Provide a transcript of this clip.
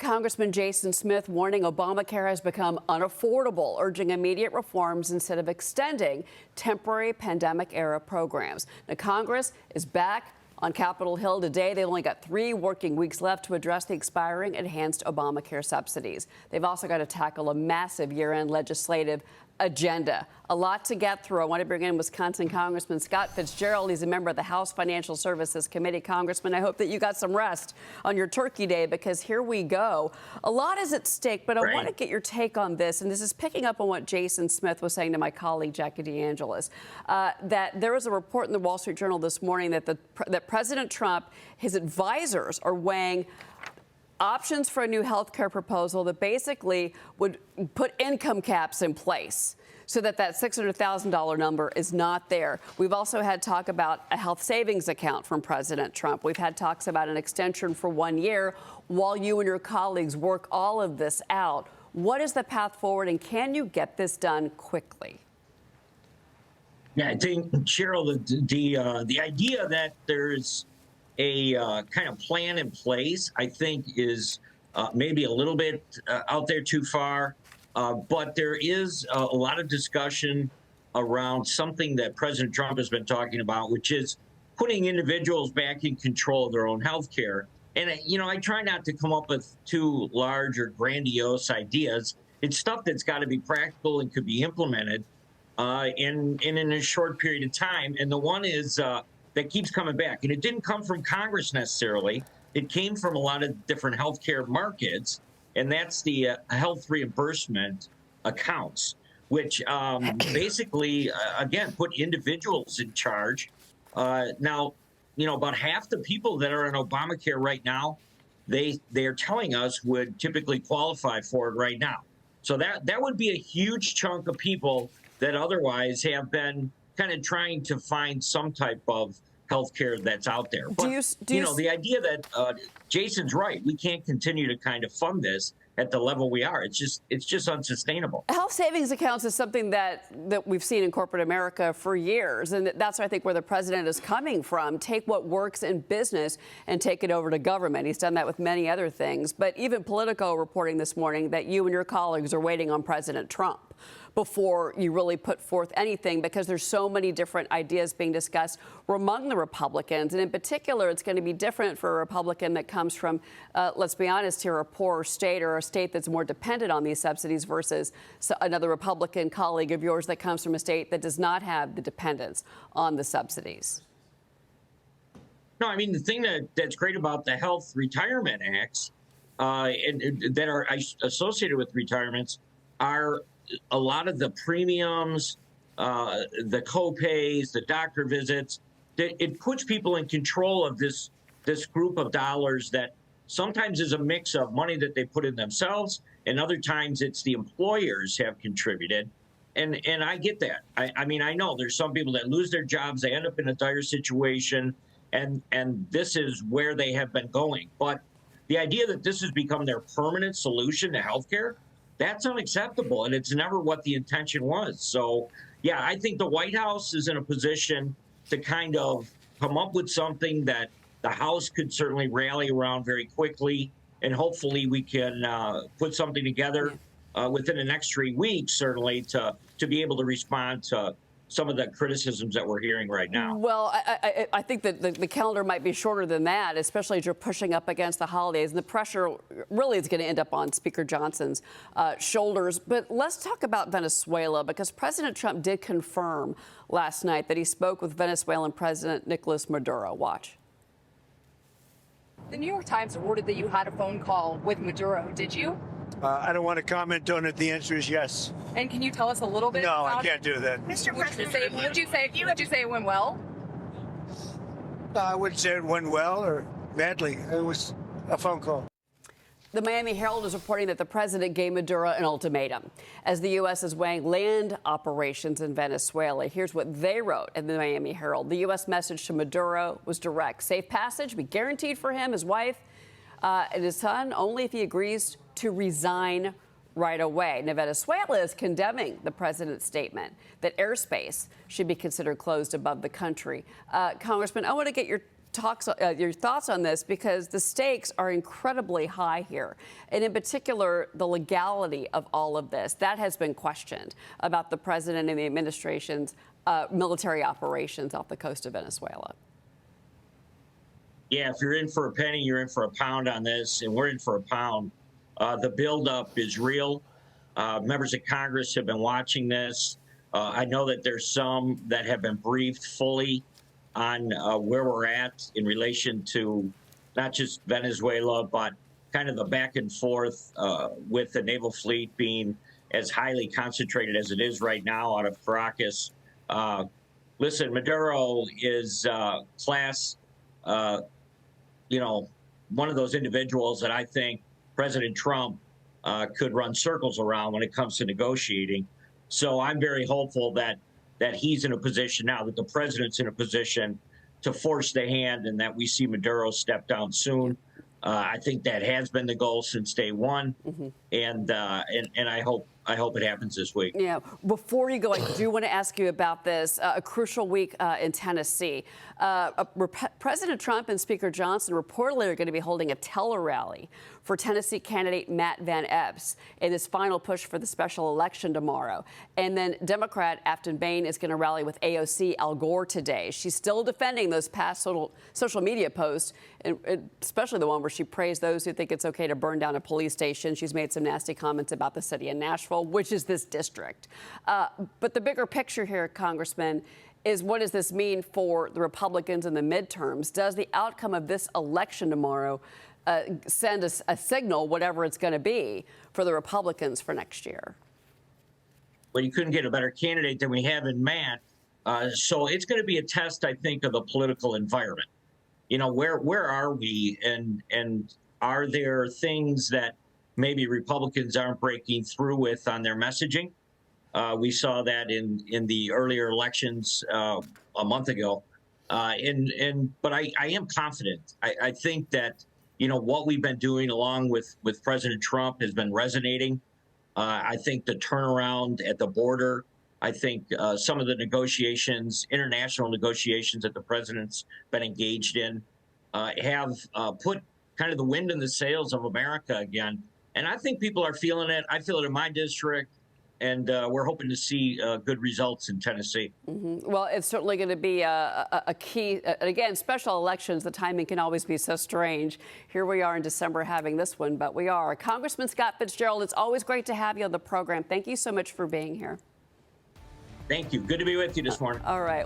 Congressman Jason Smith warning Obamacare has become unaffordable, urging immediate reforms instead of extending temporary pandemic-era programs. Now, Congress is back on Capitol Hill today. They only got 3 working weeks left to address the expiring enhanced Obamacare subsidies. They've also got to tackle a massive year-end legislative agenda. A lot to get through. I want to bring in Wisconsin Congressman Scott Fitzgerald. He's a member of the House Financial Services Committee. Congressman, I hope that you got some rest on your Turkey Day, because here we go. A lot is at stake, but I want to get your take on this. And this is picking up on what Jason Smith was saying to my colleague, Jackie DeAngelis, that there was a report in the Wall Street Journal this morning that President Trump, his advisors are weighing options for a new health care proposal that basically would put income caps in place so that $600,000 number is not there. We've also had talk about a health savings account from President Trump. We've had talks about an extension for 1 year while you and your colleagues work all of this out. What is the path forward, and can you get this done quickly? Yeah, I think, Cheryl, the idea that there's a kind of plan in place, I think, is maybe a little bit out there too far. But there is a lot of discussion around something that President Trump has been talking about, which is putting individuals back in control of their own health care. And, I try not to come up with too large or grandiose ideas. It's stuff that's got to be practical and could be implemented in a short period of time. And the one is that keeps coming back. And it didn't come from Congress necessarily. It came from a lot of different healthcare markets. And that's the health reimbursement accounts, which basically, again, put individuals in charge. Now, about half the people that are on Obamacare right now, they're telling us would typically qualify for it right now. So that would be a huge chunk of people that otherwise have been kind of trying to find some type of health care that's out there. But, the idea that Jason's right, we can't continue to kind of fund this at the level we are. It's just unsustainable. Health savings accounts is something that we've seen in corporate America for years. And that's, I think, where the president is coming from. Take what works in business and take it over to government. He's done that with many other things. But even Politico reporting this morning that you and your colleagues are waiting on President Trump before you really put forth anything, because there's so many different ideas being discussed among the Republicans. And in particular, it's going to be different for a Republican that comes from, let's be honest here, a poorer state or a state that's more dependent on these subsidies versus another Republican colleague of yours that comes from a state that does not have the dependence on the subsidies. No, I mean, the thing that's great about the Health Retirement Acts and that are associated with retirements are a lot of the premiums, the co-pays, the doctor visits. It puts people in control of this group of dollars that sometimes is a mix of money that they put in themselves, and other times it's the employers have contributed. And I get that. I mean, I know there's some people that lose their jobs, they end up in a dire situation, and this is where they have been going. But the idea that this has become their permanent solution to healthcare, that's unacceptable, and it's never what the intention was. So, yeah, I think the White House is in a position to kind of come up with something that the House could certainly rally around very quickly, and hopefully we can put something together within the next 3 weeks, certainly, to be able to respond to some of the criticisms that we're hearing right now. Well, I think that the calendar might be shorter than that, especially as you're pushing up against the holidays. And the pressure really is going to end up on Speaker Johnson's shoulders. But let's talk about Venezuela, because President Trump did confirm last night that he spoke with Venezuelan President Nicolas Maduro. Watch. The New York Times reported that you had a phone call with Maduro. Did you? I don't want to comment on it. The answer is yes. And can you tell us a little bit No, about I can't do that. Mr. President, would you say it went well? I wouldn't say it went well or badly. It was a phone call. The Miami Herald is reporting that the president gave Maduro an ultimatum as the U.S. is weighing land operations in Venezuela. Here's what they wrote in the Miami Herald. The U.S. message to Maduro was direct. Safe passage be guaranteed for him, his wife, and his son, only if he agrees to resign right away. Now, Venezuela is condemning the president's statement that airspace should be considered closed above the country. Congressman, I want to get your your thoughts on this, because the stakes are incredibly high here. And in particular, the legality of all of this. That has been questioned about the president and the administration's military operations off the coast of Venezuela. Yeah, if you're in for a penny, you're in for a pound on this, and we're in for a pound. The buildup is real. Members of Congress have been watching this. I know that there's some that have been briefed fully on where we're at in relation to not just Venezuela, but kind of the back and forth with the naval fleet being as highly concentrated as it is right now out of Caracas. Listen, Maduro is class, one of those individuals that I think President Trump could run circles around when it comes to negotiating. So I'm very hopeful that he's in a position now, that the president's in a position to force the hand, and that we see Maduro step down soon. I think that has been the goal since day one, and I hope it happens this week. Yeah. Before you go, I do want to ask you about this, a crucial week in Tennessee. President Trump and Speaker Johnson reportedly are going to be holding a tele-rally for Tennessee candidate Matt Van Epps in his final push for the special election tomorrow. And then Democrat Afton Bain is going to rally with AOC Al Gore today. She's still defending those past social media posts, and especially the one where she praised those who think it's okay to burn down a police station. She's made some nasty comments about the city of Nashville, which is this district. But the bigger picture here, Congressman, is what does this mean for the Republicans in the midterms? Does the outcome of this election tomorrow send us a signal, whatever it's going to be, for the Republicans for next year? Well, you couldn't get a better candidate than we have in Matt. So it's going to be a test, I think, of the political environment. Where are we, and are there things that maybe Republicans aren't breaking through with on their messaging? We saw that in the earlier elections a month ago. But I am confident. I think that what we've been doing along with President Trump has been resonating. I think the turnaround at the border, I think some of the negotiations, international negotiations that the president's been engaged in have put kind of the wind in the sails of America again. And I think people are feeling it. I feel it in my district. And we're hoping to see good results in Tennessee. Well, it's certainly going to be a key. Again, special elections, the timing can always be so strange. Here we are in December having this one, but we are. Congressman Scott Fitzgerald, it's always great to have you on the program. Thank you so much for being here. Thank you. Good to be with you this morning. All right.